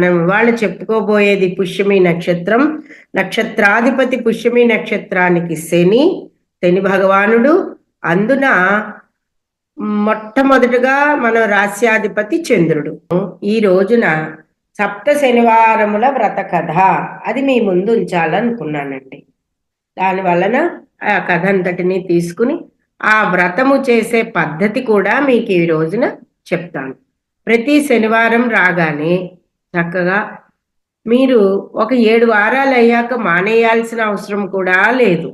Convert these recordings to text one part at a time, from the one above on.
మనం ఇవాళ చెప్పుకోబోయేది పుష్యమి నక్షత్రం. నక్షత్రాధిపతి పుష్యమి నక్షత్రానికి శని భగవానుడు. అందున మొట్టమొదటిగా మన రాస్యాధిపతి చంద్రుడు. ఈ రోజున సప్త శనివారముల వ్రత కథ అది మీ ముందు ఉంచాలనుకున్నానండి. దాని వలన ఆ కథ అంతటిని తీసుకుని ఆ వ్రతము చేసే పద్ధతి కూడా మీకు ఈ రోజున చెప్తాను. ప్రతి శనివారం రాగానే చక్కగా మీరు ఒక 7 వారాలు అయ్యాక మానేయాల్సిన అవసరం కూడా లేదు.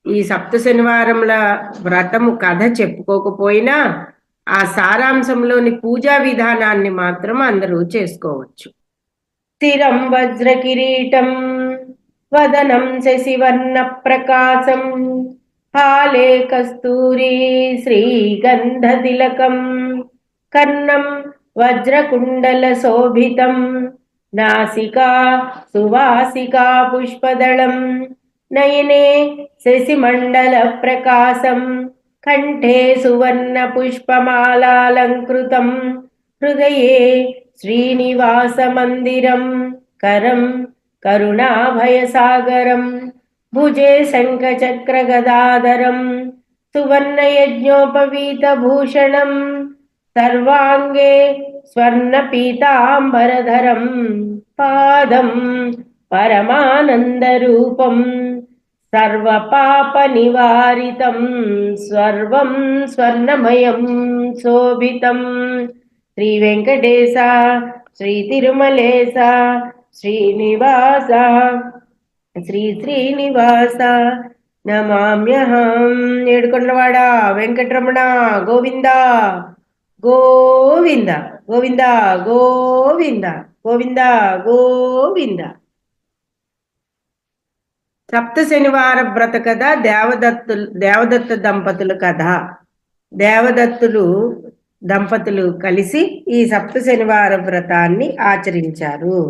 ఈ సప్త శనివారముల వ్రతము కథ చెప్పుకోకపోయినా ఆ సారాంశంలోని పూజా విధానాన్ని మాత్రం అందరూ చేసుకోవచ్చు. స్థిరం వజ్ర కిరీటం వదనం శశివర్ణ ప్రకాశం హాలే కస్తూరి శ్రీగంధ తిలకం కర్ణం వజ్రకుండల శోభితం నాసికా సువాసికా పుష్పదళం నయనే శశిమండల ప్రకాశం కంఠే సువర్ణ పుష్పమాలాలంకృతం హృదయే శ్రీనివాస మందిరం కరం కరుణాభయసాగరం భుజే శంఖచక్ర గదాధరం సువర్ణ యజ్ఞోపవీత భూషణం సర్వాంగే స్వర్ణ పీతాంబరధరం పాదం పరమానంద రూపం సర్వ పాప నివారితం సర్వం స్వర్ణమయం శోభితం శ్రీ వెంకటేశ శ్రీ తిరుమలేశ శ్రీనివాస శ్రీ శ్రీనివాస నమామ్యహం. ఏడుకొండలవాడ వెంకటరమణ గోవింద గోవింద గోవింద గోవింద గోవింద గోవింద. సప్త శనివార వ్రత కథ దేవదత్త దంపతుల కథ. దేవదత్తులు దంపతులు కలిసి ఈ సప్త శనివార వ్రతాన్ని ఆచరించారు.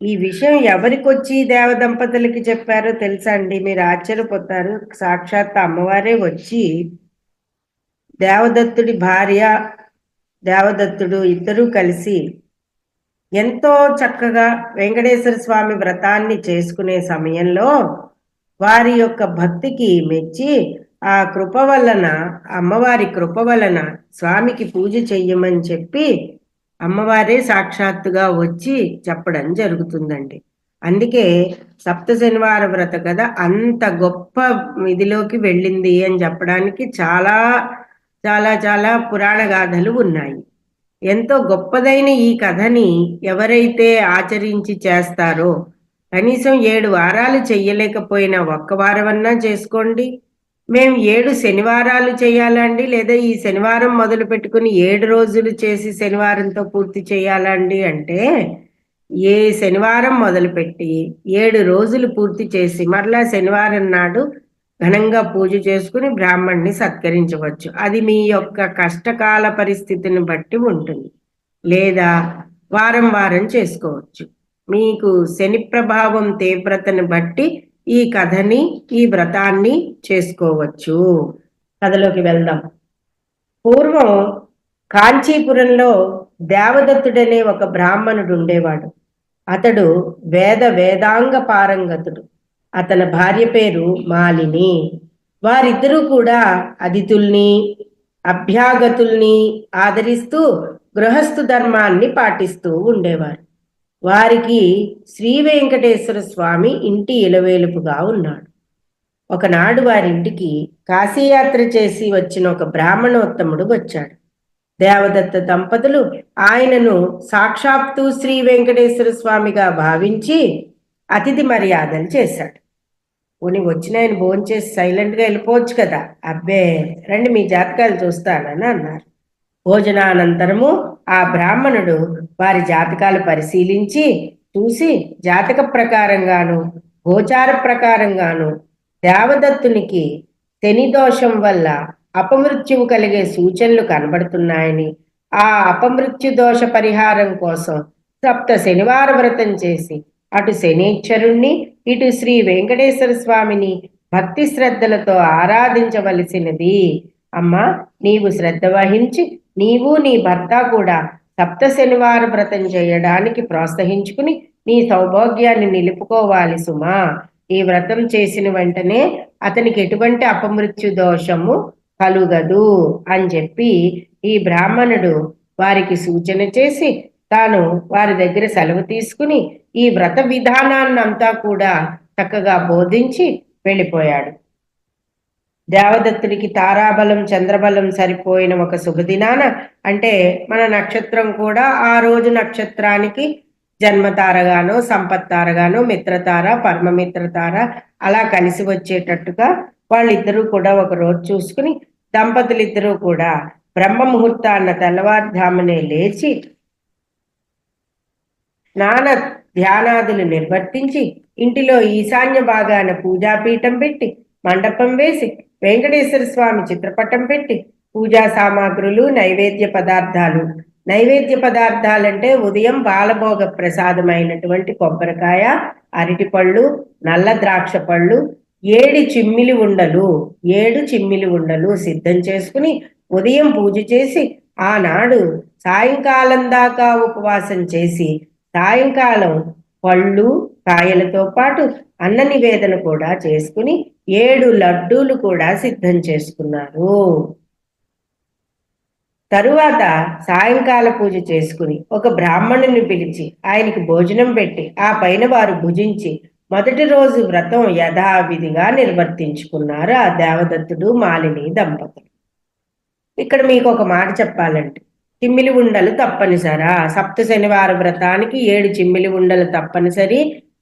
ఈ విషయం ఎవరికొచ్చి దేవదంపతులకి చెప్పారో తెలుసా అండి? మీరు ఆశ్చర్యపోతారు. సాక్షాత్ అమ్మవారే వచ్చి దేవదత్తుడి భార్య దేవదత్తుడు ఇద్దరూ కలిసి ఎంతో చక్కగా వెంకటేశ్వర స్వామి వ్రతాన్ని చేసుకునే సమయంలో వారి యొక్క భక్తికి మెచ్చి ఆ కృప వలన, అమ్మవారి కృప వలన స్వామికి పూజ చెయ్యమని చెప్పి అమ్మవారే సాక్షాత్తుగా వచ్చి చెప్పడం జరుగుతుందండి. అందుకే సప్త శనివార వ్రత కథ అంత గొప్ప ఇదిలోకి వెళ్ళింది అని చెప్పడానికి చాలా చాలా చాలా పురాణ గాథలు ఉన్నాయి. ఎంతో గొప్పదైన ఈ కథని ఎవరైతే ఆచరించి చేస్తారో, కనీసం 7 వారాలు చెయ్యలేకపోయినా ఒక్క వారమన్నా చేసుకోండి. మేము 7 శనివారాలు చేయాలండి, లేదా ఈ శనివారం మొదలు పెట్టుకుని 7 రోజులు చేసి శనివారంతో పూర్తి చేయాలండి అంటే, ఏ శనివారం మొదలుపెట్టి 7 రోజులు పూర్తి చేసి మరలా శనివారం నాడు ఘనంగా పూజ చేసుకుని బ్రాహ్మణ్ణి సత్కరించవచ్చు. అది మీ యొక్క కష్టకాల పరిస్థితిని బట్టి ఉంటుంది. లేదా వారం వారం చేసుకోవచ్చు. మీకు శని ప్రభావం తీవ్రతను బట్టి ఈ కథని, ఈ వ్రతాన్ని చేసుకోవచ్చు. కథలోకి వెళ్దాం. పూర్వం కాంచీపురంలో దేవదత్తుడనే ఒక బ్రాహ్మణుడు ఉండేవాడు. అతడు వేదాంగ పారంగతుడు. అతని భార్య పేరు మాలిని. వారిద్దరూ కూడా అతిథుల్ని అభ్యాగతుల్ని ఆదరిస్తూ గృహస్థు ధర్మాన్ని పాటిస్తూ ఉండేవారు. వారికి శ్రీ వెంకటేశ్వర స్వామి ఇంటి ఇలవేలుపుగా ఉన్నాడు. ఒకనాడు వారింటికి కాశీయాత్ర చేసి వచ్చిన ఒక బ్రాహ్మణోత్తముడు వచ్చాడు. దేవదత్త దంపతులు ఆయనను సాక్షాత్తు శ్రీ వెంకటేశ్వర స్వామిగా భావించి అతిథి మర్యాదలు చేశాడు. పోనీ వచ్చిన ఆయన భోంచేసి సైలెంట్గా వెళ్ళిపోవచ్చు కదా. అబ్బే రండి మీ జాతకాలు చూస్తానని అన్నారు. భోజనానంతరము ఆ బ్రాహ్మణుడు వారి జాతకాలు పరిశీలించి చూసి జాతక ప్రకారంగాను గోచార ప్రకారంగాను దేవదత్తునికి శని దోషం వల్ల అపమృత్యువు కలిగే సూచనలు కనబడుతున్నాయని, ఆ అపమృత్యు దోష పరిహారం కోసం సప్త శనివార వ్రతం చేసి అటు శనీశ్వరుణ్ణి ఇటు శ్రీ వెంకటేశ్వర స్వామిని భక్తి శ్రద్ధలతో ఆరాధించవలసినది. అమ్మా, నీవు శ్రద్ధ వహించి నీవు నీ భర్త కూడా సప్త శనివార వ్రతం చేయడానికి ప్రోత్సహించుకుని నీ సౌభాగ్యాన్ని నిలుపుకోవాలి సుమా. ఈ వ్రతం చేసిన వెంటనే అతనికి ఎటువంటి అపమృత్యు దోషము కలుగదు అని చెప్పి ఈ బ్రాహ్మణుడు వారికి సూచన చేసి తాను వారి దగ్గర సెలవు తీసుకుని ఈ వ్రత విధానాన్నంతా కూడా చక్కగా బోధించి వెళ్ళిపోయాడు. దేవదత్తుడికి తారాబలం చంద్రబలం సరిపోయిన ఒక శుభదినాన, అంటే మన నక్షత్రం కూడా ఆ రోజు నక్షత్రానికి జన్మతారగానో సంపత్తారగానో మిత్రతార పరమమిత్రతార అలా కలిసి వచ్చేటట్టుగా వాళ్ళిద్దరూ కూడా ఒక రోజు చూసుకుని దంపతులిద్దరూ కూడా బ్రహ్మ ముహూర్తాన్న తెల్లవారుజామునే లేచి స్నాన ధ్యానాదులు నిర్వర్తించి ఇంటిలో ఈశాన్య భాగాన పూజాపీఠం పెట్టి మండపం వేసి వెంకటేశ్వర స్వామి చిత్రపటం పెట్టి పూజా సామాగ్రులు నైవేద్య పదార్థాలంటే ఉదయం బాలభోగ ప్రసాదమైనటువంటి కొబ్బరికాయ, అరటిపళ్ళు, నల్ల ద్రాక్ష పళ్ళు, 7 చిమ్మిలి ఉండలు సిద్ధం చేసుకుని ఉదయం పూజ చేసి ఆనాడు సాయంకాలం దాకా ఉపవాసం చేసి సాయంకాలం పళ్ళు కాయలతో పాటు అన్న నివేదన కూడా చేసుకుని 7 లడ్డూలు కూడా సిద్ధం చేసుకున్నారు. తరువాత సాయంకాల పూజ చేసుకుని ఒక బ్రాహ్మణుని పిలిచి ఆయనకి భోజనం పెట్టి ఆ పైన వారు భుజించి మొదటి రోజు వ్రతం యథావిధిగా నిర్వర్తించుకున్నారు ఆ దేవదత్తుడు మాలిని దంపతులు. ఇక్కడ మీకు ఒక మాట చెప్పాలంటే, చిమ్మిలి ఉండలు తప్పనిసరా? సప్త శనివార వ్రతానికి 7 చిమ్మిలి ఉండలు తప్పనిసరి.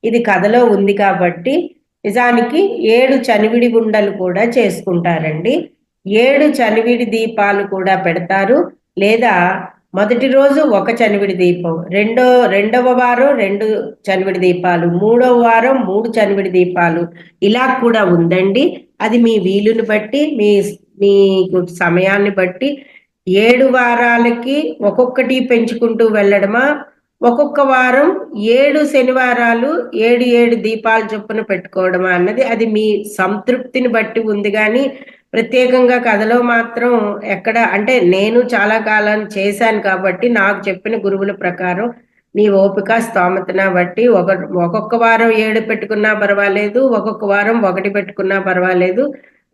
ఇది కథలో ఉంది కాబట్టి నిజానికి 7 చనివిడి ఉండలు కూడా చేసుకుంటారండి. 7 చనివిడి దీపాలు కూడా పెడతారు. లేదా మొదటి రోజు 1 చనివిడి దీపం, రెండవ వారం 2 చనివిడి దీపాలు, 3వ వారం 3 చనివిడి దీపాలు, ఇలా కూడా ఉందండి. అది మీ వీలుని బట్టి మీకు సమయాన్ని బట్టి 7 వారాలకి ఒక్కొక్కటి పెంచుకుంటూ వెళ్ళడమా, ఒక్కొక్క వారం 7 శనివారాలు 7 దీపాలు చొప్పున పెట్టుకోవడమా అన్నది అది మీ సంతృప్తిని బట్టి ఉంది. కానీ ప్రత్యేకంగా కథలో మాత్రం ఎక్కడ, అంటే నేను చాలా కాలం చేశాను కాబట్టి నాకు చెప్పిన గురువుల ప్రకారం నీ ఓపిక స్తోమతన బట్టి ఒక్కొక్క వారం 7 పెట్టుకున్నా పర్వాలేదు, ఒక్కొక్క వారం 1 పెట్టుకున్నా పర్వాలేదు,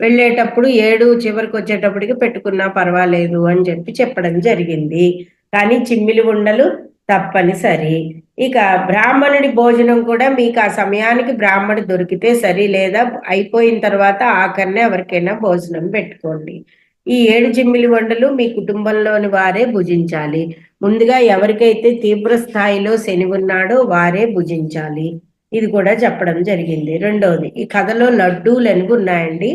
వెళ్ళేటప్పుడు 7 చివరికి వచ్చేటప్పటికి పెట్టుకున్నా పర్వాలేదు అని చెప్పడం జరిగింది. కానీ చిమ్మిలి ఉండలు తప్పనిసరి. ఇక బ్రాహ్మణుడి భోజనం కూడా మీకు ఆ సమయానికి బ్రాహ్మణుడు దొరికితే సరి, లేదా అయిపోయిన తర్వాత ఆఖరినే ఎవరికైనా భోజనం పెట్టుకోండి. ఈ 7 చిమ్మిలి వండలు మీ కుటుంబంలోని వారే భుజించాలి. ముందుగా ఎవరికైతే తీవ్ర స్థాయిలో శని ఉన్నాడో వారే భుజించాలి. ఇది కూడా చెప్పడం జరిగింది. రెండవది, ఈ కథలో లడ్డూలు ఎనుగు ఉన్నాయండి.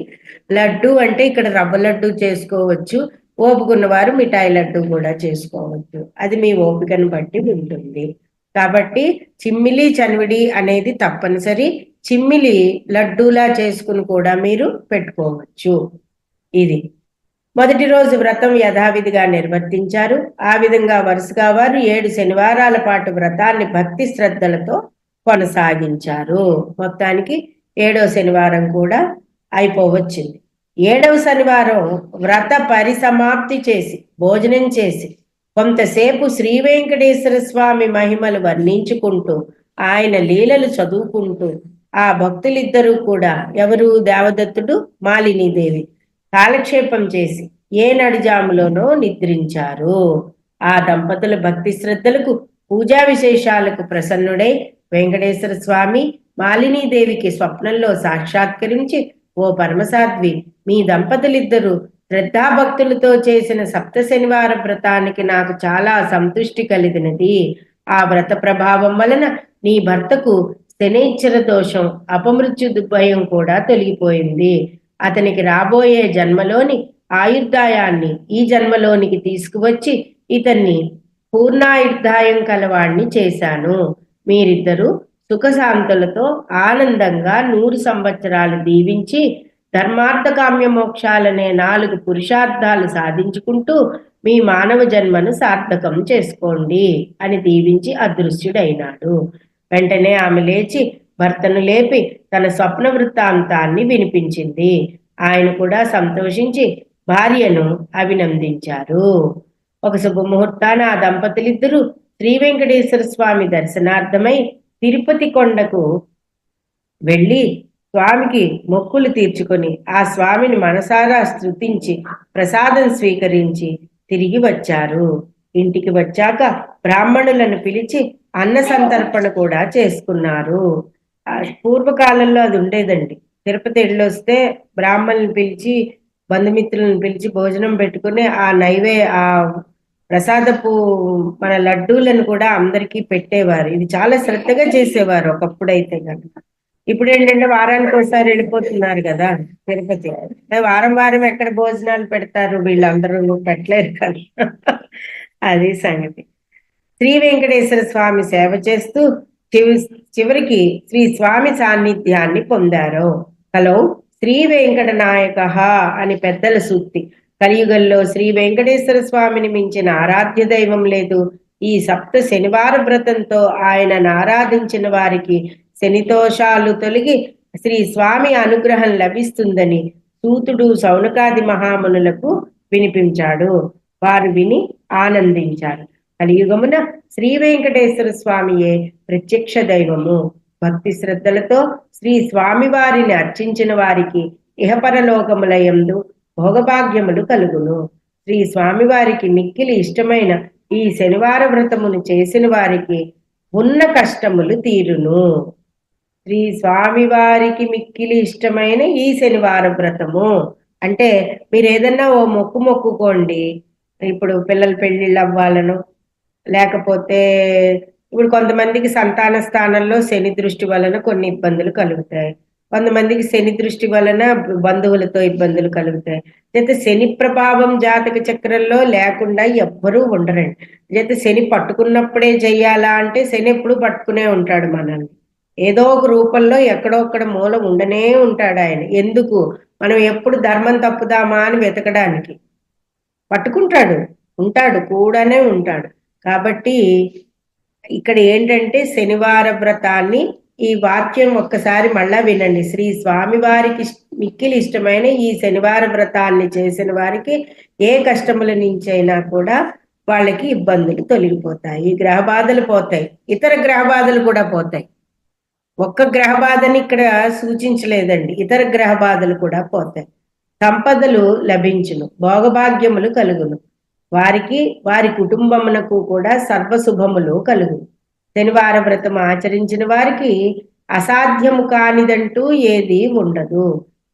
లడ్డు అంటే ఇక్కడ రవ్వ లడ్డు చేసుకోవచ్చు, ఓపుకున్న వారు మిఠాయి లడ్డు కూడా చేసుకోవచ్చు. అది మీ ఓపికను బట్టి ఉంటుంది. కాబట్టి చిమ్మిలి చనివిడి అనేది తప్పనిసరి. చిమ్మిలి లడ్డూలా చేసుకుని కూడా మీరు పెట్టుకోవచ్చు. ఇది మొదటి రోజు వ్రతం యథావిధిగా నిర్వర్తించారు. ఆ విధంగా వరుసగా వారు 7 శనివారాల పాటు వ్రతాన్ని భక్తి శ్రద్ధలతో కొనసాగించారు. మొత్తానికి 7వ శనివారం కూడా అయిపోవచ్చింది. 7వ శనివారం వ్రత పరిసమాప్తి చేసి భోజనం చేసి కొంతసేపు శ్రీ వెంకటేశ్వర స్వామి మహిమలు వర్ణించుకుంటూ ఆయన లీలలు చదువుకుంటూ ఆ భక్తులిద్దరూ కూడా, ఎవరు, దేవదత్తుడు మాలినీదేవి, కాలక్షేపం చేసి ఏ నడిజాములోనో నిద్రించారు. ఆ దంపతుల భక్తి శ్రద్ధలకు పూజా విశేషాలకు ప్రసన్నుడై వెంకటేశ్వర స్వామి మాలినీదేవికి స్వప్నంలో సాక్షాత్కరించి, ఓ పరమసాధ్వి, మీ దంపతులిద్దరూ శ్రద్ధాభక్తులతో చేసిన సప్త శనివార వ్రతానికి నాకు చాలా సంతృష్టి కలిగినది. ఆ వ్రత ప్రభావం వలన నీ భర్తకు శనైశ్చర దోషం, అపమృత్యు భయం కూడా తొలగిపోయింది. అతనికి రాబోయే జన్మలోని ఆయుర్దాయాన్ని ఈ జన్మలోనికి తీసుకువచ్చి ఇతన్ని పూర్ణాయుర్దాయం కలవాణ్ణి చేశాను. మీరిద్దరూ సుఖశాంతులతో ఆనందంగా 100 సంవత్సరాలు దీవించి ధర్మార్థ కామ్య మోక్షాలనే 4 పురుషార్థాలు సాధించుకుంటూ మీ మానవ జన్మను సార్థకం చేసుకోండి అని దీవించి అదృశ్యుడైనాడు. వెంటనే ఆమె లేచి భర్తను లేపి తన స్వప్న వృత్తాంతాన్ని వినిపించింది. ఆయన కూడా సంతోషించి భార్యను అభినందించారు. ఒక శుభముహూర్తాన ఆ దంపతులిద్దరూ శ్రీ వెంకటేశ్వర స్వామి దర్శనార్థమై తిరుపతి కొండకు వెళ్ళి స్వామికి మొక్కులు తీర్చుకొని ఆ స్వామిని మనసారా స్తుతించి ప్రసాదం స్వీకరించి తిరిగి వచ్చారు. ఇంటికి వచ్చాక బ్రాహ్మణులను పిలిచి అన్న సంతర్పణ కూడా చేసుకున్నారు. పూర్వకాలంలో అది ఉండేదండి. తిరుపతి వెళ్ళొస్తే బ్రాహ్మణులను పిలిచి బంధుమిత్రులను పిలిచి భోజనం పెట్టుకుని ఆ ప్రసాదపు మన లడ్డూలను కూడా అందరికీ పెట్టేవారు. ఇది చాలా శ్రద్ధగా చేసేవారు ఒకప్పుడైతే కనుక. ఇప్పుడు ఏంటంటే వారానికి ఒకసారి వెళ్ళిపోతున్నారు కదా తిరుపతి. వారం వారం ఎక్కడ భోజనాలు పెడతారు, వీళ్ళందరూ పెట్టలేరు కదా. అది సంగతి. శ్రీ వెంకటేశ్వర స్వామి సేవ చేస్తూ చివరికి శ్రీ స్వామి సాన్నిధ్యాన్ని పొందారు. హలో శ్రీ వెంకట నాయక అని పెద్దల సూక్తి. కలియుగంలో శ్రీ వెంకటేశ్వర స్వామిని మించిన ఆరాధ్య దైవం లేదు. ఈ సప్త శనివార వ్రతంతో ఆయనను ఆరాధించిన వారికి శనితోషాలు తొలగి శ్రీ స్వామి అనుగ్రహం లభిస్తుందని సూతుడు సౌనకాది మహామునులకు వినిపించాడు. వారు విని ఆనందించారు. కలియుగమున శ్రీ వెంకటేశ్వర స్వామియే ప్రత్యక్ష దైవము. భక్తి శ్రద్ధలతో శ్రీ స్వామి వారిని అర్చించిన వారికి ఇహపరలోకములయందు భోగభాగ్యములు కలుగును. శ్రీ స్వామి వారికి మిక్కిలి ఇష్టమైన ఈ శనివార వ్రతమును చేసిన వారికి ఉన్న కష్టములు తీరును. శ్రీ స్వామి వారికి మిక్కిలి ఇష్టమైన ఈ శనివార వ్రతము అంటే మీరు ఏదన్నా ఓ మొక్కు మొక్కుకోండి. ఇప్పుడు పిల్లల పెళ్లిళ్ళు అవ్వాలను, లేకపోతే ఇప్పుడు కొంతమందికి సంతాన స్థానంలో శని దృష్టి వలన కొన్ని ఇబ్బందులు కలుగుతాయి. కొంతమందికి శని దృష్టి వలన బంధువులతో ఇబ్బందులు కలుగుతాయి. అయితే శని ప్రభావం జాతక చక్రంలో లేకుండా ఎవ్వరూ ఉండరండి. అయితే శని పట్టుకున్నప్పుడే చెయ్యాలా అంటే శని ఎప్పుడు పట్టుకునే ఉంటాడు మనల్ని. ఏదో ఒక రూపంలో ఎక్కడో ఒక్కడ మూలం ఉండనే ఉంటాడు ఆయన. ఎందుకు? మనం ఎప్పుడు ధర్మం తప్పుదామా అని వెతకడానికి పట్టుకుంటాడు, ఉంటాడు, కూడానే ఉంటాడు. కాబట్టి ఇక్కడ ఏంటంటే శనివార వ్రతాన్ని ఈ వాక్యం ఒక్కసారి మళ్ళా వినండి. శ్రీ స్వామి వారికి మిక్కిలి ఇష్టమైన ఈ శనివార వ్రతాన్ని చేసిన వారికి ఏ కష్టముల నుంచైనా కూడా వాళ్ళకి ఇబ్బందులు తొలగిపోతాయి, గ్రహ బాధలు పోతాయి, ఇతర గ్రహ బాధలు కూడా పోతాయి. ఒక్క గ్రహ బాధని ఇక్కడ సూచించలేదండి, ఇతర గ్రహ బాధలు కూడా పోతాయి. సంపదలు లభించును, భోగభాగ్యములు కలుగును, వారికి వారి కుటుంబమునకు కూడా సర్వశుభములు కలుగును. శనివార వ్రతం ఆచరించిన వారికి అసాధ్యము కానిదంటూ ఏది ఉండదు.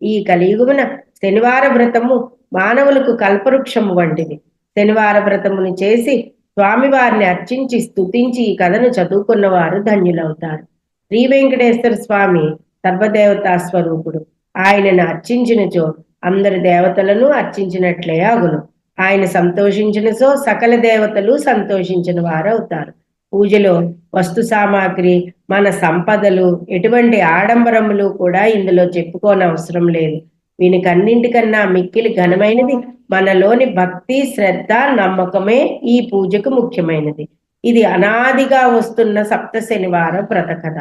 ఈ కలియుగమున శనివార వ్రతము మానవులకు కల్పవృక్షము వంటిది. శనివార వ్రతమును చేసి స్వామివారిని అర్చించి స్తుతించి ఈ కథను చదువుకున్న వారు ధన్యులవుతారు. శ్రీ వెంకటేశ్వర స్వామి సర్వదేవతా స్వరూపుడు. ఆయనను అర్చించినచో అందరి దేవతలను అర్చించినట్లే అగును. ఆయన సంతోషించినచో సకల దేవతలు సంతోషించిన వారు అవుతారు. పూజలో వస్తు సామాగ్రి, మన సంపదలు, ఎటువంటి ఆడంబరములు కూడా ఇందులో చెప్పుకోనవసరం లేదు. వీనికన్నింటికన్నా మిక్కిలి ఘనమైనది మనలోని భక్తి, శ్రద్ధ, నమ్మకమే ఈ పూజకు ముఖ్యమైనది. ఇది అనాదిగా వస్తున్న సప్త శనివార వ్రత కథ.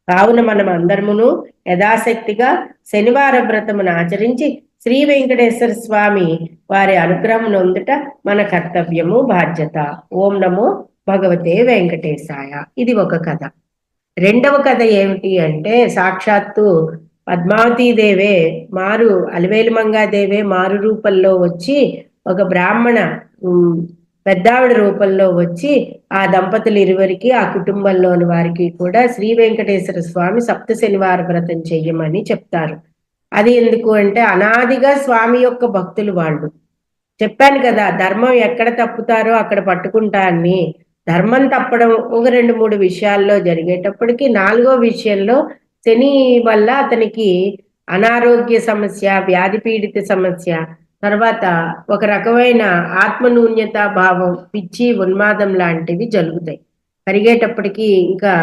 కావున మనం అందరమును యథాశక్తిగా శనివార వ్రతమును ఆచరించి శ్రీ వెంకటేశ్వర స్వామి వారి అనుగ్రహం నొందుట మన కర్తవ్యము, బాధ్యత. ఓం నమో భగవతే వెంకటేశాయ. ఇది ఒక కథ. రెండవ కథ ఏమిటి అంటే సాక్షాత్తు పద్మావతీదేవే అలివేలు మంగాదేవే మారు రూపంలో వచ్చి ఒక బ్రాహ్మణ పెద్దావిడ రూపంలో వచ్చి ఆ దంపతులు ఇరువురికి, ఆ కుటుంబంలోని వారికి కూడా శ్రీ వెంకటేశ్వర స్వామి సప్త శనివార వ్రతం చెయ్యమని చెప్తారు. అది ఎందుకు అంటే అనాదిగా స్వామి యొక్క భక్తులు వాళ్ళు. చెప్పాను కదా, ధర్మం ఎక్కడ తప్పుతారో అక్కడ పట్టుకుంటా అని. ధర్మం తప్పడం ఒక 2-3 విషయాల్లో జరిగేటప్పటికి 4వ విషయంలో శని వల్ల అతనికి అనారోగ్య సమస్య, వ్యాధి పీడిత సమస్య, తర్వాత ఒక రకమైన ఆత్మన్యూన్యత భావం, పిచ్చి, ఉన్మాదం లాంటివి జరుగుతాయి. కలిగేటప్పటికి ఇంకా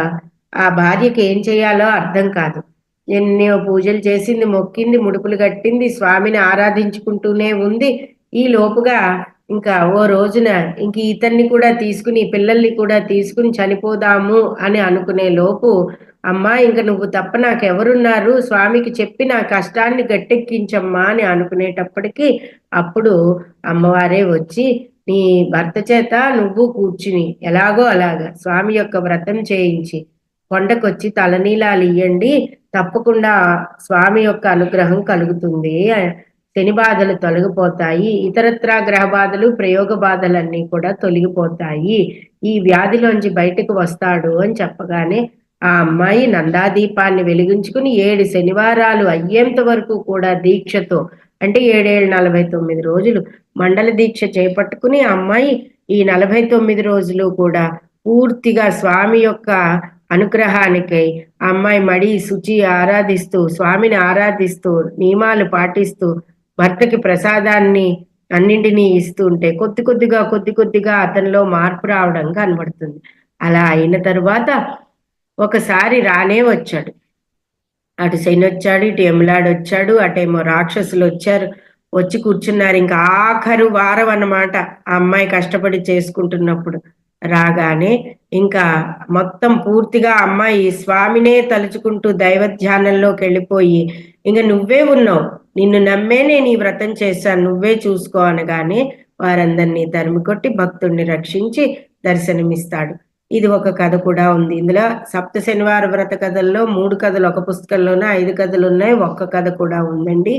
ఆ భార్యకి ఏం చేయాలో అర్థం కాదు. ఎన్నో పూజలు చేసింది, మొక్కింది, ముడుపులు కట్టింది, స్వామిని ఆరాధించుకుంటూనే ఉంది. ఈ లోపుగా ఇంకా ఓ రోజున ఇంక ఇతన్ని కూడా తీసుకుని, పిల్లల్ని కూడా తీసుకుని చనిపోదాము అని అనుకునే లోపు అమ్మా ఇంక నువ్వు తప్ప నాకెవరున్నారు, స్వామికి చెప్పి నా కష్టాన్ని గట్టెక్కించమ్మా అని అనుకునేటప్పటికి అప్పుడు అమ్మవారే వచ్చి నీ భర్త చేత నువ్వు కూర్చుని ఎలాగో అలాగా స్వామి యొక్క వ్రతం చేయించి కొండకొచ్చి తలనీలాలు ఇయ్యండి, తప్పకుండా స్వామి యొక్క అనుగ్రహం కలుగుతుంది, శని బాధలు తొలగిపోతాయి, ఇతరత్రా గ్రహ బాధలు ప్రయోగ బాధలన్నీ కూడా తొలగిపోతాయి, ఈ వ్యాధిలోంచి బయటకు వస్తాడు అని చెప్పగానే ఆ అమ్మాయి నందాదీపాన్ని వెలిగించుకుని 7 శనివారాలు అయ్యేంత వరకు కూడా దీక్షతో, అంటే 7 49 రోజులు మండల దీక్ష చేపట్టుకుని ఆ అమ్మాయి ఈ 49 రోజులు కూడా పూర్తిగా స్వామి యొక్క అనుగ్రహానికై ఆ అమ్మాయి మడి శుచి ఆరాధిస్తూ స్వామిని ఆరాధిస్తూ నియమాలు పాటిస్తూ భర్తకి ప్రసాదాన్ని అన్నింటినీ ఇస్తూ ఉంటే కొద్ది కొద్దిగా అతనిలో మార్పు రావడం కనబడుతుంది. అలా అయిన తరువాత ఒకసారి రానే వచ్చాడు. అటు శని వచ్చాడు, ఇటు యములాడు వచ్చాడు, అటేమో రాక్షసులు వచ్చారు, వచ్చి కూర్చున్నారు. ఇంకా ఆఖరు వారం అన్నమాట ఆ అమ్మాయి కష్టపడి చేసుకుంటున్నప్పుడు. రాగానే ఇంకా మొత్తం పూర్తిగా అమ్మాయి స్వామినే తలుచుకుంటూ దైవ ధ్యానంలోకి వెళ్ళిపోయి ఇంక నువ్వే ఉన్నావు, నిన్ను నమ్మే నేను ఈ వ్రతం చేశాను, నువ్వే చూసుకో అనగానే వారందరినీ తరిమి కొట్టి భక్తుడిని రక్షించి దర్శనమిస్తాడు. ఇది ఒక కథ కూడా ఉంది. ఇందులో సప్త శనివార వ్రత కథల్లో 3 కథలు ఒక పుస్తకంలోనే, 5 కథలు ఉన్నాయి, ఒక్క కథ కూడా ఉందండి.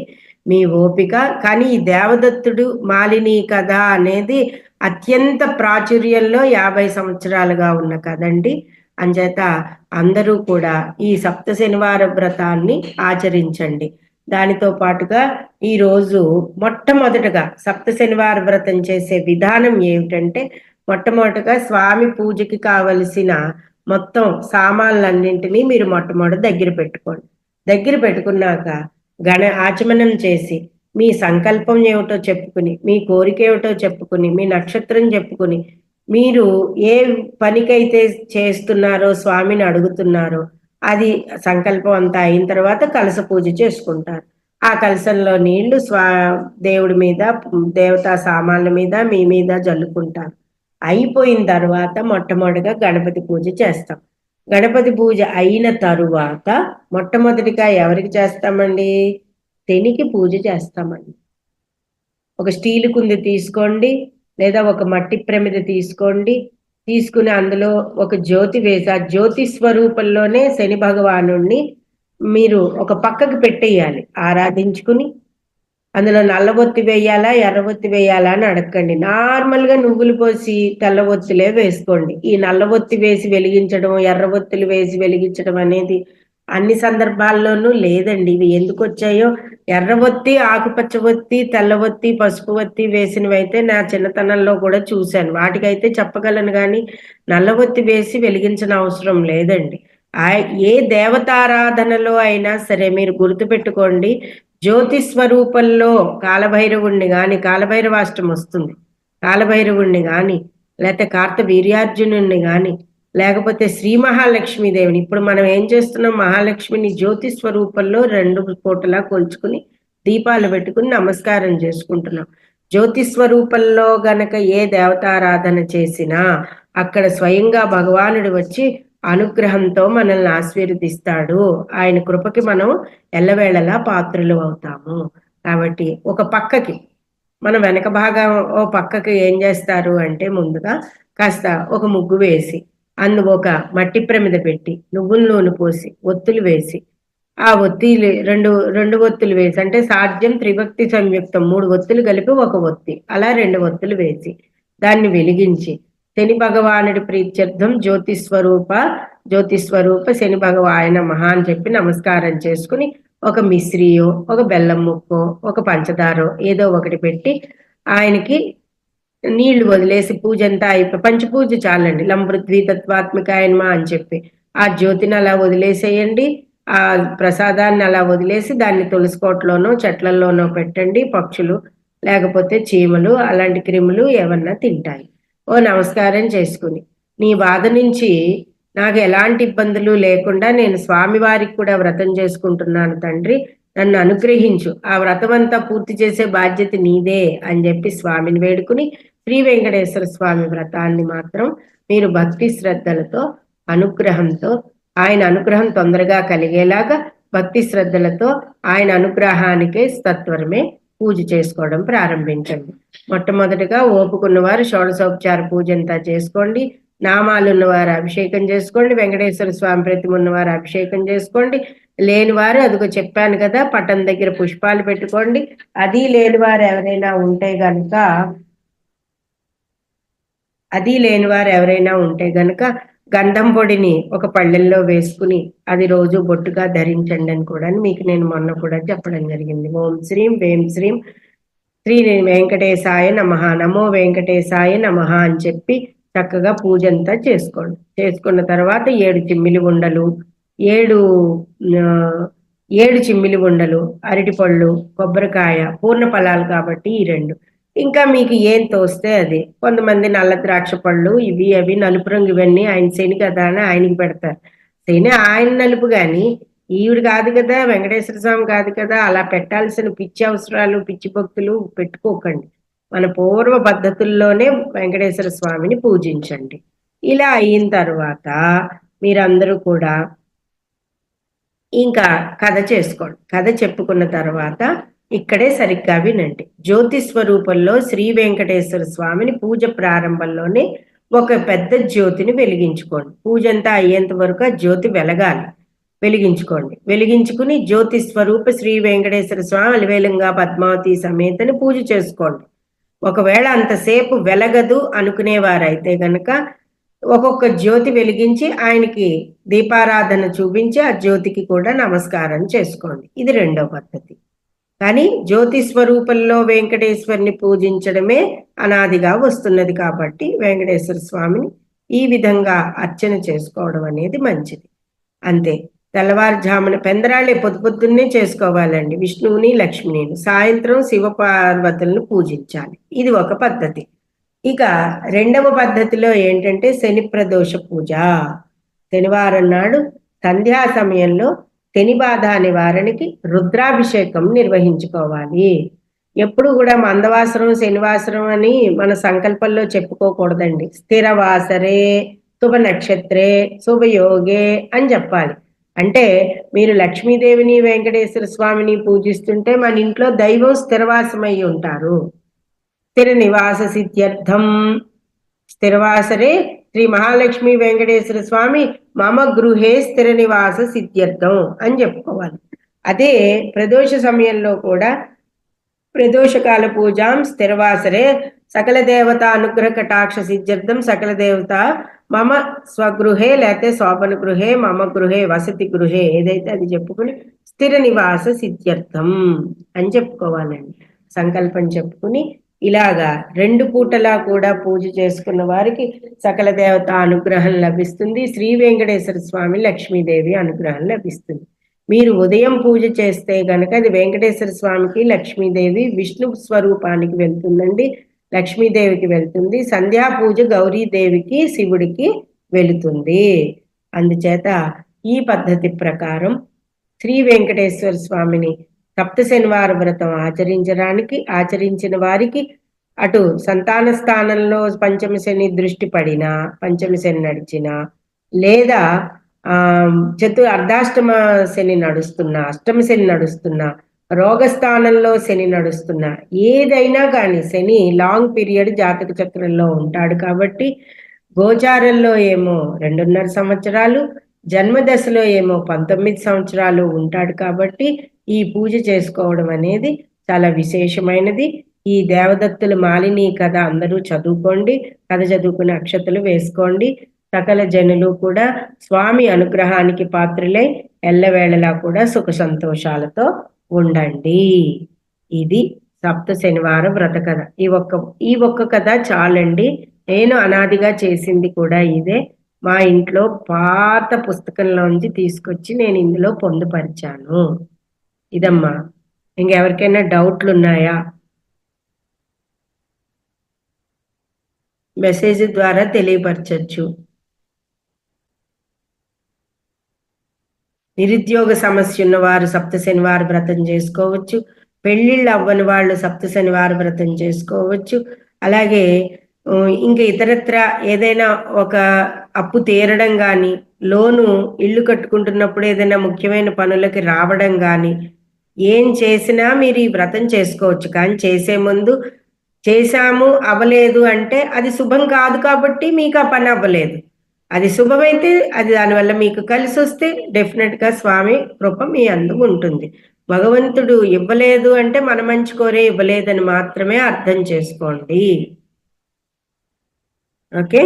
మీ ఓపిక. కానీ ఈ దేవదత్తుడు మాలిని కథ అనేది అత్యంత ప్రాచుర్యంలో 50 సంవత్సరాలుగా ఉన్న కథ అండి. అంచేత అందరూ కూడా ఈ సప్త శనివార వ్రతాన్ని ఆచరించండి. దానితో పాటుగా ఈరోజు మొట్టమొదటగా సప్త శనివార వ్రతం చేసే విధానం ఏమిటంటే, మొట్టమొదటగా స్వామి పూజకి కావలసిన మొత్తం సామాన్లన్నింటినీ మీరు మొట్టమొదటి దగ్గర పెట్టుకోండి. దగ్గర పెట్టుకున్నాక ఆచమనం చేసి మీ సంకల్పం ఏమిటో చెప్పుకుని, మీ కోరిక ఏమిటో చెప్పుకుని, మీ నక్షత్రం చెప్పుకుని, మీరు ఏ పనికైతే చేస్తున్నారో స్వామిని అడుగుతున్నారో అది సంకల్పం అంతా అయిన తర్వాత కలశ పూజ చేసుకుంటారు. ఆ కలశంలో నీళ్లు దేవుడి మీద, దేవతా సామాన్ల మీద, మీ మీద జల్లుకుంటారు. అయిపోయిన తర్వాత మొట్టమొదటిగా గణపతి పూజ చేస్తాం. గణపతి పూజ అయిన తరువాత మొట్టమొదటిగా ఎవరికి చేస్తామండి? శనికి పూజ చేస్తామండి. ఒక స్టీలు కుంది తీసుకోండి, లేదా ఒక మట్టి ప్రమిద తీసుకోండి, తీసుకుని అందులో ఒక జ్యోతి వేసి ఆ జ్యోతి స్వరూపంలోనే శని భగవానుణ్ణి మీరు ఒక పక్కకి పెట్టేయాలి. ఆరాధించుకుని అందులో నల్లబొత్తి వేయాలా ఎర్రబొత్తి వేయాలా అని అడగండి. నార్మల్గా నువ్వులు పోసి తెల్లబొత్తులే వేసుకోండి. ఈ నల్లబొత్తి వేసి వెలిగించడం, ఎర్రబొత్తులు వేసి వెలిగించడం అనేది అన్ని సందర్భాల్లోనూ లేదండి. ఇవి ఎందుకు వచ్చాయో, ఎర్రబొత్తి, ఆకుపచ్చ ఒత్తి, తెల్లబొత్తి, పసుపు ఒత్తి వేసినవి అయితే నా చిన్నతనంలో కూడా చూశాను. వాటికైతే చెప్పగలను, కానీ నల్లబొత్తి వేసి వెలిగించిన అవసరం లేదండి. ఏ దేవతారాధనలో అయినా సరే మీరు గుర్తుపెట్టుకోండి, జ్యోతి స్వరూపంలో కాలభైరవుణ్ణి గాని, కాలభైరవాష్టం వస్తుంది, కాలభైరవుణ్ణి గాని, లేకపోతే కార్త వీర్యార్జునుణ్ణి గాని, లేకపోతే శ్రీ మహాలక్ష్మీదేవిని, ఇప్పుడు మనం ఏం చేస్తున్నాం, మహాలక్ష్మిని జ్యోతి స్వరూపంలో 2 పూటలా కొలుచుకుని దీపాలు పెట్టుకుని నమస్కారం చేసుకుంటున్నాం. జ్యోతి స్వరూపంలో గనక ఏ దేవతారాధన చేసినా అక్కడ స్వయంగా భగవానుడు వచ్చి అనుగ్రహంతో మనల్ని ఆశీర్వదిస్తాడు. ఆయన కృపకి మనం ఎల్లవేళలా పాత్రలు అవుతాము. కాబట్టి ఒక పక్కకి మన వెనక భాగం ఓ పక్కకి ఏం చేస్తారు అంటే, ముందుగా కాస్త ఒక ముగ్గు వేసి అందు ఒక మట్టి ప్రమిద పెట్టి నువ్వుల నూనె పోసి ఒత్తులు వేసి ఆ ఒత్తిలు రెండు ఒత్తులు వేసి, అంటే సాధ్యం త్రిభక్తి సంయుక్తం 3 ఒత్తులు కలిపి ఒక ఒత్తి, అలా 2 ఒత్తులు వేసి దాన్ని వెలిగించి శని భగవానుడి ప్రీత్యర్థం జ్యోతి స్వరూప శని భగవాయన మహా అని చెప్పి నమస్కారం చేసుకుని ఒక మిశ్రియో, ఒక బెల్లం ముక్కో, ఒక పంచదారో ఏదో ఒకటి పెట్టి ఆయనకి నీళ్లు వదిలేసి పూజ అంతా అయిపోయి, పంచపూజ చాలండి. లంపృథ్వీ తత్వాత్మికాయనమా అని చెప్పి ఆ జ్యోతిని అలా వదిలేసేయండి. ఆ ప్రసాదాన్ని అలా వదిలేసి దాన్ని తులసికోటలోనో చెట్లలోనో పెట్టండి. పక్షులు లేకపోతే చీమలు అలాంటి క్రిములు ఏమన్నా తింటాయి. ఓ నమస్కారం చేసుకుని, నీ బాధ నుంచి నాకు ఎలాంటి ఇబ్బందులు లేకుండా నేను స్వామివారికి కూడా వ్రతం చేసుకుంటున్నాను తండ్రి, నన్ను అనుగ్రహించు, ఆ వ్రతం అంతా పూర్తి చేసే బాధ్యత నీదే అని చెప్పి స్వామిని వేడుకుని శ్రీ వెంకటేశ్వర స్వామి వ్రతాన్ని మాత్రం మీరు భక్తి శ్రద్ధలతో అనుగ్రహంతో ఆయన అనుగ్రహం తొందరగా కలిగేలాగా భక్తి శ్రద్ధలతో ఆయన అనుగ్రహానికే సత్వరమే పూజ చేసుకోవడం ప్రారంభించండి. మొట్టమొదటిగా ఓపుకున్న వారు షోడశోపచార పూజ అంతా చేసుకోండి. నామాలు ఉన్నవారు అభిషేకం చేసుకోండి. వెంకటేశ్వర స్వామి ప్రతిమ ఉన్నవారు అభిషేకం చేసుకోండి. లేనివారు అదిగో చెప్పాను కదా, పటం దగ్గర పుష్పాలు పెట్టుకోండి. అది లేనివారు ఎవరైనా ఉంటే గనుక గంధం పొడిని ఒక పళ్ళెల్లో వేసుకుని అది రోజు బొట్టుగా ధరించండి అని కూడా మీకు నేను మొన్న కూడా చెప్పడం జరిగింది. ఓం శ్రీం వేం శ్రీం శ్రీ వెంకటేశాయ నమః, నమో వెంకటేశాయ నమః అని చెప్పి చక్కగా పూజ అంతా చేసుకోండి. చేసుకున్న తర్వాత 7 చిమ్మిలి ఉండలు, 7 చిమ్మిలి ఉండలు, అరటిపళ్ళు, కొబ్బరికాయ, పూర్ణ ఫలాలు కాబట్టి ఈ 2. ఇంకా మీకు ఏం తోస్తే అది. కొంతమంది నల్ల ద్రాక్ష పళ్ళు ఇవి అవి నలుపు రంగు ఇవన్నీ ఆయన శని కదా అని ఆయనకి పెడతారు. శని ఆయన నలుపు గాని ఈవిడ కాదు కదా, వెంకటేశ్వర స్వామి కాదు కదా, అలా పెట్టాల్సిన పిచ్చి అవసరాలు పిచ్చి భక్తులు పెట్టుకోకండి. మన పూర్వ పద్ధతుల్లోనే వెంకటేశ్వర స్వామిని పూజించండి. ఇలా అయిన తర్వాత మీరందరూ కూడా ఇంకా కథ చేసుకోండి. కథ చెప్పుకున్న తర్వాత ఇక్కడే సరిగ్గా వినండి. జ్యోతి స్వరూపంలో శ్రీ వెంకటేశ్వర స్వామిని పూజ ప్రారంభంలోనే ఒక పెద్ద జ్యోతిని వెలిగించుకోండి. పూజ అంతా అయ్యేంత వరకు ఆ జ్యోతి వెలగాలి. వెలిగించుకోండి. వెలిగించుకుని జ్యోతి స్వరూప శ్రీ వెంకటేశ్వర స్వామి అలివేలంగా పద్మావతి సమేతని పూజ చేసుకోండి. ఒకవేళ అంతసేపు వెలగదు అనుకునేవారైతే గనక ఒక్కొక్క జ్యోతి వెలిగించి ఆయనకి దీపారాధన చూపించి ఆ జ్యోతికి కూడా నమస్కారం చేసుకోండి. ఇది 2వ పద్ధతి. కానీ జ్యోతి స్వరూపంలో వెంకటేశ్వరుని పూజించడమే అనాదిగా వస్తున్నది కాబట్టి వెంకటేశ్వర స్వామిని ఈ విధంగా అర్చన చేసుకోవడం అనేది మంచిది. అంతే. తెల్లవారుజామున పెందరాళ్ళే పొద్దున్నే చేసుకోవాలండి. విష్ణువుని లక్ష్మిని సాయంత్రం శివపార్వతులను పూజించాలి. ఇది ఒక పద్ధతి. ఇక 2వ పద్ధతిలో ఏంటంటే శని ప్రదోష పూజ. శనివారం నాడు సంధ్యా సమయంలో శని బాధ నివారణకి రుద్రాభిషేకం నిర్వహించుకోవాలి. ఎప్పుడు కూడా మందవాసరం శనివాసరం అని మన సంకల్పంలో చెప్పుకోకూడదండి. స్థిరవాసరే శుభ నక్షత్రే శుభయోగే అని చెప్పాలి. అంటే మీరు లక్ష్మీదేవిని వెంకటేశ్వర స్వామిని పూజిస్తుంటే మన ఇంట్లో దైవం స్థిరవాసమై ఉంటారు. స్థిర నివాస సిద్ధ్యర్థం స్థిరవాసరే శ్రీ మహాలక్ష్మి వెంకటేశ్వర స్వామి మమ గృహే స్థిర నివాస సిద్ధ్యర్థం అని చెప్పుకోవాలి. అదే ప్రదోష సమయంలో కూడా ప్రదోషకాల పూజాం స్థిరవాసరే సకల దేవత అనుగ్రహ కటాక్ష సిద్ధ్యర్థం సకల దేవత మమ స్వగృహే లేకపోతే శోభన గృహే మమ గృహే వసతి గృహే ఏదైతే అది చెప్పుకుని స్థిర నివాస సిద్ధ్యర్థం అని చెప్పుకోవాలండి. సంకల్పం చెప్పుకుని ఇలాగా 2 పూటలా కూడా పూజ చేసుకున్న వారికి సకల దేవత అనుగ్రహం లభిస్తుంది. శ్రీ వెంకటేశ్వర స్వామి లక్ష్మీదేవి అనుగ్రహం లభిస్తుంది. మీరు ఉదయం పూజ చేస్తే గనక అది వెంకటేశ్వర స్వామికి లక్ష్మీదేవి విష్ణు స్వరూపానికి వెళ్తుందండి, లక్ష్మీదేవికి వెళ్తుంది. సంధ్యా పూజ గౌరీదేవికి శివుడికి వెళుతుంది. అందుచేత ఈ పద్ధతి ప్రకారం శ్రీ వెంకటేశ్వర స్వామిని సప్త శనివార వ్రతం ఆచరించిన వారికి అటు సంతాన స్థానంలో పంచమ శని దృష్టి పడినా, పంచమ శని నడిచినా, లేదా అర్ధాష్టమ శని నడుస్తున్నా, అష్టమ శని నడుస్తున్నా, రోగస్థానంలో శని నడుస్తున్నా, ఏదైనా కానీ శని లాంగ్ పీరియడ్ జాతక చక్రంలో ఉంటాడు కాబట్టి గోచారంలో ఏమో 2.5 సంవత్సరాలు, జన్మదశలో ఏమో 19 సంవత్సరాలు ఉంటాడు కాబట్టి ఈ పూజ చేసుకోవడం అనేది చాలా విశేషమైనది. ఈ దేవదత్తుల మాలిని కథ అందరూ చదువుకోండి. కథ చదువుకుని అక్షతలు వేసుకోండి. సకల జనులు కూడా స్వామి అనుగ్రహానికి పాత్రులై ఎల్లవేళలా కూడా సుఖ సంతోషాలతో ఉండండి. ఇది సప్త శనివార వ్రత కథ. ఈ ఒక్క కథ చాలండి. నేను అనాదిగా చేసింది కూడా ఇదే. మా ఇంట్లో పాత పుస్తకంలోంచి తీసుకొచ్చి నేను ఇందులో పొందుపరిచాను. ఇదమ్మా. ఇంకెవరికైనా డౌట్లు ఉన్నాయా? మెసేజ్ ద్వారా తెలియపరచచ్చు. నిరుద్యోగ సమస్య ఉన్న వారు సప్త శనివార వ్రతం చేసుకోవచ్చు. పెళ్లిళ్ళు అవ్వని వాళ్ళు సప్త శనివార వ్రతం చేసుకోవచ్చు. అలాగే ఇంకా ఇతరత్ర ఏదైనా ఒక అప్పు తీరడం కానీ, లోను ఇల్లు కట్టుకుంటున్నప్పుడు ఏదైనా ముఖ్యమైన పనులకి రావడం కానీ, ఏం చేసినా మీరు ఈ వ్రతం చేసుకోవచ్చు. కానీ చేసే ముందు చేశాము అవ్వలేదు అంటే అది శుభం కాదు కాబట్టి మీకు ఆ పని అవ్వలేదు. అది శుభమైతే అది దానివల్ల మీకు కలిసొస్తే డెఫినెట్‌గా స్వామి కృప మీ అందు ఉంటుంది. భగవంతుడు ఇవ్వలేదు అంటే మన మంచి కోరే ఇవ్వలేదని మాత్రమే అర్థం చేసుకోండి. ఓకే.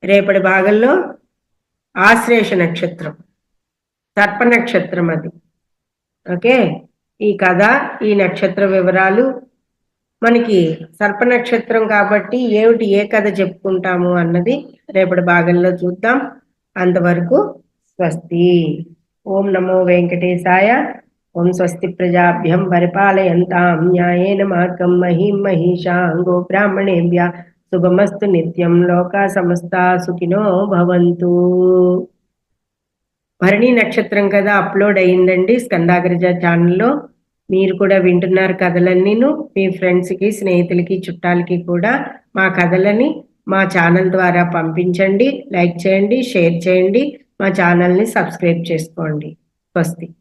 రేపటి భాగంలో ఆశ్లేష నక్షత్రం, సర్ప నక్షత్రం అది. ఓకే. ఈ కథ, ఈ నక్షత్ర వివరాలు మనకి సర్ప నక్షత్రం కాబట్టి ఏమిటి, ఏ కథ చెప్పుకుంటాము అన్నది రేపటి భాగంలో చూద్దాం. అంతవరకు స్వస్తి. ఓం నమో వెంకటేశాయ. ఓం స్వస్తి ప్రజాభ్యం పరిపాలయంతాం న్యాయేన మార్గం మహీం మహిషాం గో బ్రాహ్మణేభ్య శుభమస్తు నిత్యం. లోకా సమస్తా సుఖినో భవంతు. భరణి నక్షత్రం కదా అప్లోడ్ అయిందండి స్కందాగ్రజ ఛానల్లో. మీరు కూడా వింటున్నారు కథలన్నీను. మీ ఫ్రెండ్స్కి, స్నేహితులకి, చుట్టాలకి కూడా మా కథలని మా ఛానల్ ద్వారా పంపించండి. లైక్ చేయండి, షేర్ చేయండి, మా ఛానల్ని సబ్స్క్రైబ్ చేసుకోండి. స్వస్తి.